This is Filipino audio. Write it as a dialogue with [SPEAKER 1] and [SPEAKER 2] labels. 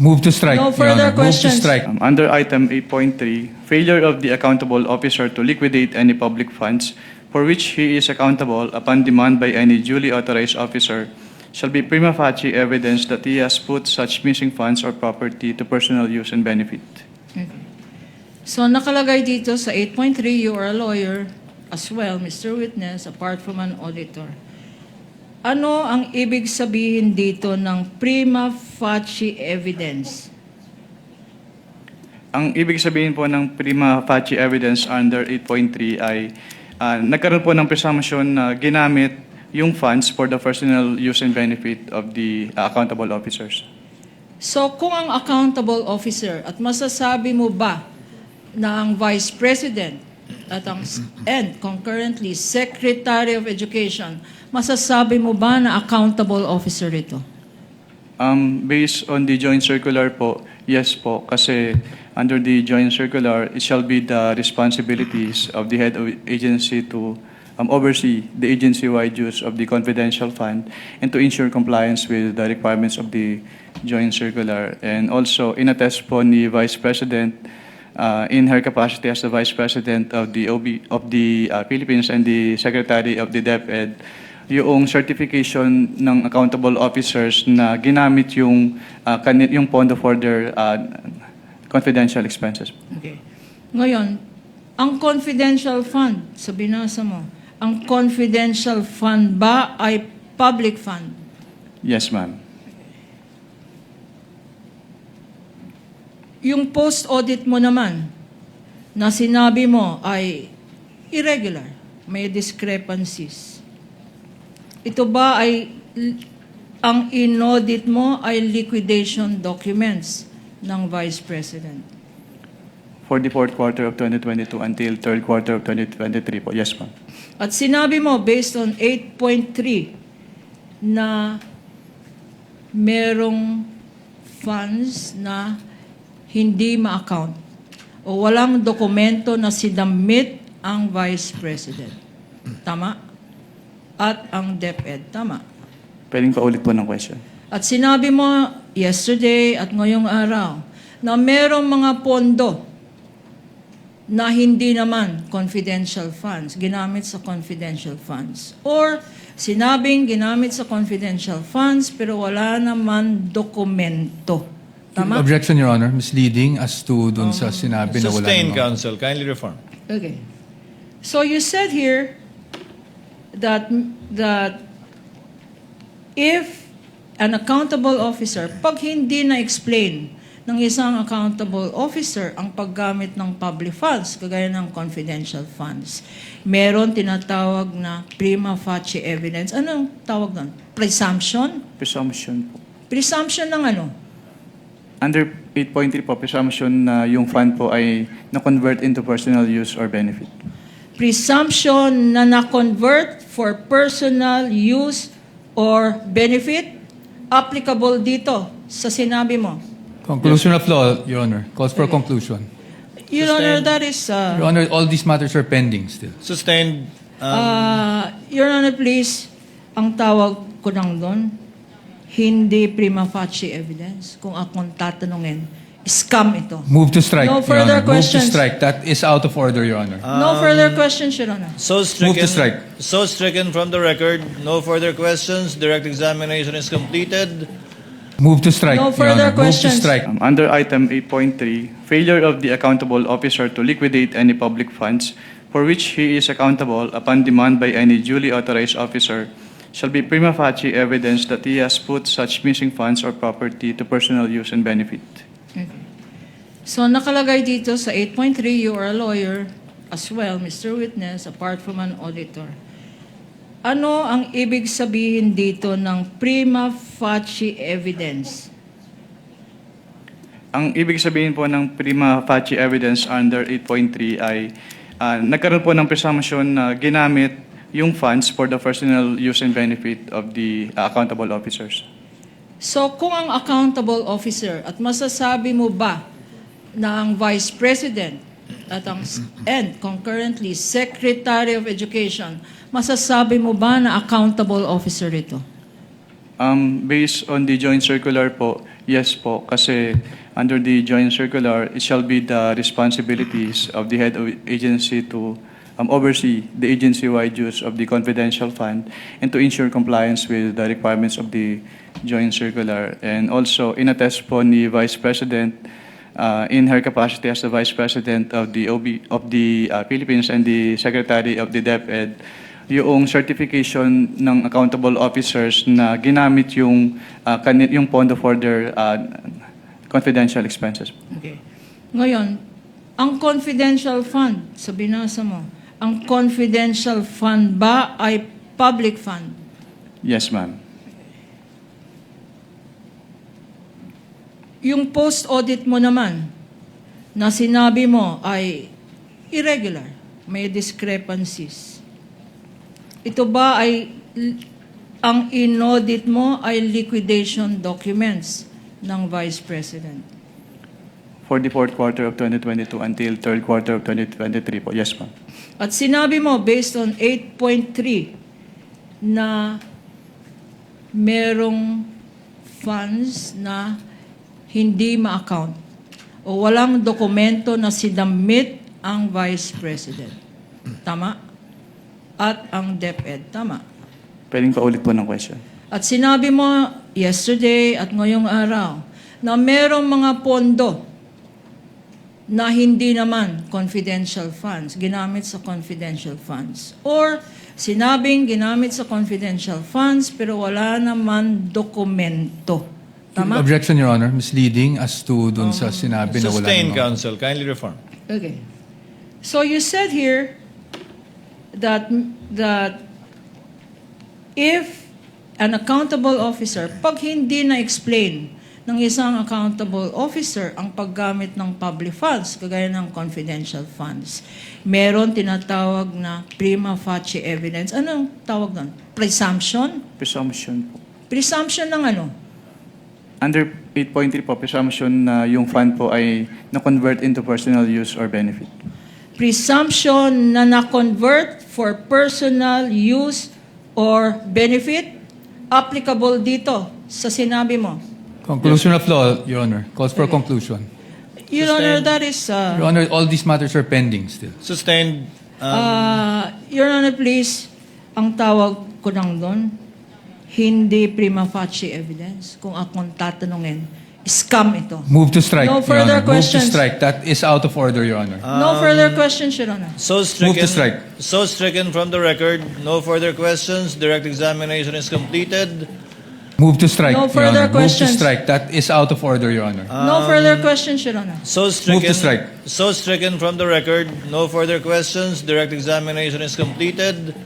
[SPEAKER 1] Move to strike.
[SPEAKER 2] No
[SPEAKER 1] Your
[SPEAKER 2] further
[SPEAKER 1] Honor. Move to
[SPEAKER 2] questions.
[SPEAKER 1] strike.
[SPEAKER 3] Under item 8.3, failure of the accountable officer to liquidate any public funds for which he is accountable upon demand by any duly authorized officer shall be prima facie evidence that he has put such missing funds or property to personal use and benefit.
[SPEAKER 2] So nakalagay dito sa 8.3, you are a lawyer as well, Mr. Witness, apart from an auditor. Ano ang ibig sabihin dito ng prima facie evidence?
[SPEAKER 3] Ang ibig sabihin po ng prima facie evidence under 8.3 ay nagkaroon po ng presumption na ginamit yung funds for the personal use and benefit of the accountable officers.
[SPEAKER 2] So kung ang accountable officer at masasabi mo ba na ang Vice President at ang and concurrently Secretary of Education, masasabi mo ba na accountable officer ito?
[SPEAKER 3] Based on the joint circular po, yes po, kasi under the joint circular, it shall be the responsibilities of the head of agency to oversee the agency-wide use of the confidential fund and to ensure compliance with the requirements of the joint circular. And also, inattest po ni Vice President in her capacity as the Vice President of the Philippines and the Secretary of the DepEd, yung certification ng accountable officers na ginamit yung pondo for their confidential expenses.
[SPEAKER 2] Okay. Ngayon, ang confidential fund, sa binasa mo, ang confidential fund ba ay public fund?
[SPEAKER 3] Yes, ma'am.
[SPEAKER 2] Yung post-audit mo naman, na sinabi mo ay irregular, may discrepancies. Ito ba ay, ang in-audit mo ay liquidation documents ng Vice President?
[SPEAKER 3] For the fourth quarter of 2022 until third quarter of 2023 po. Yes, ma'am.
[SPEAKER 2] At sinabi mo, based on 8.3, na merong funds na hindi ma-account o walang dokumento na sinamit ang Vice President. Tama? At ang DepEd. Tama?
[SPEAKER 3] Pwedeng paulit po ng question.
[SPEAKER 2] At sinabi mo yesterday at ngayong araw na merong mga pondo na hindi naman confidential funds, ginamit sa confidential funds. Or sinabing ginamit sa confidential funds pero wala naman dokumento. Tama?
[SPEAKER 1] Objection, Your Honor. Misleading as to dun sa sinabi na wala
[SPEAKER 4] Sustained,
[SPEAKER 1] namang-
[SPEAKER 4] counsel. Kindly reform.
[SPEAKER 2] Okay. So you said here that if an accountable officer, pag hindi na-explain ng isang accountable officer ang paggamit ng public funds, kagaya ng confidential funds, meron tinatawag na prima facie evidence. Anong tawag doon? Presumption?
[SPEAKER 3] Presumption po.
[SPEAKER 2] Presumption ng ano?
[SPEAKER 3] Under 8.3 po, presumption na yung fund po ay na-convert into personal use or benefit.
[SPEAKER 2] Presumption na na-convert for personal use or benefit, applicable dito sa sinabi mo.
[SPEAKER 1] Conclusion of law, Your Honor. Calls for conclusion.
[SPEAKER 2] Your Honor, that is...
[SPEAKER 1] Your Honor, all these matters are pending still.
[SPEAKER 4] Sustained.
[SPEAKER 2] Your Honor, please, ang tawag ko lang doon, hindi prima facie evidence. Kung akong tatanungin, scam ito.
[SPEAKER 1] Move to strike,
[SPEAKER 2] No
[SPEAKER 1] Your
[SPEAKER 2] further
[SPEAKER 1] Honor. Move
[SPEAKER 2] questions.
[SPEAKER 1] to strike. That is out of order, Your Honor.
[SPEAKER 2] No further questions, Your Honor.
[SPEAKER 4] So
[SPEAKER 1] Move to strike.
[SPEAKER 4] stricken. So stricken from the record. No further questions. Direct examination is completed.
[SPEAKER 1] Move to strike,
[SPEAKER 2] No
[SPEAKER 1] Your
[SPEAKER 2] further
[SPEAKER 1] Honor. Move to
[SPEAKER 2] questions.
[SPEAKER 1] strike.
[SPEAKER 3] Under item 8.3, failure of the accountable officer to liquidate any public funds for which he is accountable upon demand by any duly authorized officer shall be prima facie evidence that he has put such missing funds or property to personal use and benefit.
[SPEAKER 2] So nakalagay dito sa 8.3, you are a lawyer as well, Mr. Witness, apart from an auditor. Ano ang ibig sabihin dito ng prima facie evidence?
[SPEAKER 3] Ang ibig sabihin po ng prima facie evidence under 8.3 ay nagkaroon po ng presumption na ginamit yung funds for the personal use and benefit of the accountable officers.
[SPEAKER 2] So kung ang accountable officer at masasabi mo ba na ang Vice President at ang and concurrently Secretary of Education, masasabi mo ba na accountable officer ito?
[SPEAKER 3] Based on the joint circular po, yes po, kasi under the joint circular, it shall be the responsibilities of the head of agency to oversee the agency-wide use of the confidential fund and to ensure compliance with the requirements of the joint circular. And also, inattest po ni Vice President in her capacity as the Vice President of the Philippines and the Secretary of the DepEd, yung certification ng accountable officers na ginamit yung pondo for their confidential expenses.
[SPEAKER 2] Okay. Ngayon, ang confidential fund, sa binasa mo, ang confidential fund ba ay public fund?
[SPEAKER 3] Yes, ma'am.
[SPEAKER 2] Yung post-audit mo naman, na sinabi mo ay irregular, may discrepancies. Ito ba ay, ang in-audit mo ay liquidation documents ng Vice President?
[SPEAKER 3] For the fourth quarter of 2022 until third quarter of 2023 po. Yes, ma'am.
[SPEAKER 2] At sinabi mo, based on 8.3, na merong funds na hindi ma-account o walang dokumento na sinamit ang Vice President. Tama? At ang DepEd. Tama?
[SPEAKER 3] Pwedeng paulit po ng question.
[SPEAKER 2] At sinabi mo yesterday at ngayong araw na merong mga pondo na hindi naman confidential funds, ginamit sa confidential funds. Or sinabing ginamit sa confidential funds pero wala naman dokumento. Tama?
[SPEAKER 1] Objection, Your Honor. Misleading as to dun sa sinabi na wala
[SPEAKER 4] Sustained,
[SPEAKER 1] namang-
[SPEAKER 4] counsel. Kindly reform.
[SPEAKER 2] Okay. So you said here that if an accountable officer, pag hindi na-explain ng isang accountable officer ang paggamit ng public funds, kagaya ng confidential funds, meron tinatawag na prima facie evidence. Anong tawag doon? Presumption?
[SPEAKER 3] Presumption po.
[SPEAKER 2] Presumption ng ano?
[SPEAKER 3] Under 8.3 po, presumption na yung fund po ay na-convert into personal use or benefit.
[SPEAKER 2] Presumption na na-convert for personal use or benefit, applicable dito sa sinabi mo.
[SPEAKER 1] Conclusion of law, Your Honor. Calls for conclusion.
[SPEAKER 2] Your Honor, that is...
[SPEAKER 1] Your Honor, all these matters are pending still.
[SPEAKER 4] Sustained.
[SPEAKER 2] Your Honor, please, ang tawag ko lang doon, hindi prima facie evidence. Kung akong tatanungin, scam ito.
[SPEAKER 1] Move to strike,
[SPEAKER 2] No
[SPEAKER 1] Your
[SPEAKER 2] further
[SPEAKER 1] Honor. Move
[SPEAKER 2] questions.
[SPEAKER 1] to strike. That is out of order, Your Honor.
[SPEAKER 2] No further questions, Your Honor.
[SPEAKER 4] So
[SPEAKER 1] Move to strike.
[SPEAKER 4] stricken. So stricken from the record. No further questions. Direct examination is completed.
[SPEAKER 1] Move to strike,
[SPEAKER 2] No
[SPEAKER 1] Your
[SPEAKER 2] further
[SPEAKER 1] Honor. Move to
[SPEAKER 2] questions.
[SPEAKER 1] strike. That is out of order, Your Honor.
[SPEAKER 2] No further questions, Your Honor.
[SPEAKER 4] So stricken.
[SPEAKER 1] Move to strike.
[SPEAKER 4] So stricken from the record. No further questions. Direct examination is completed.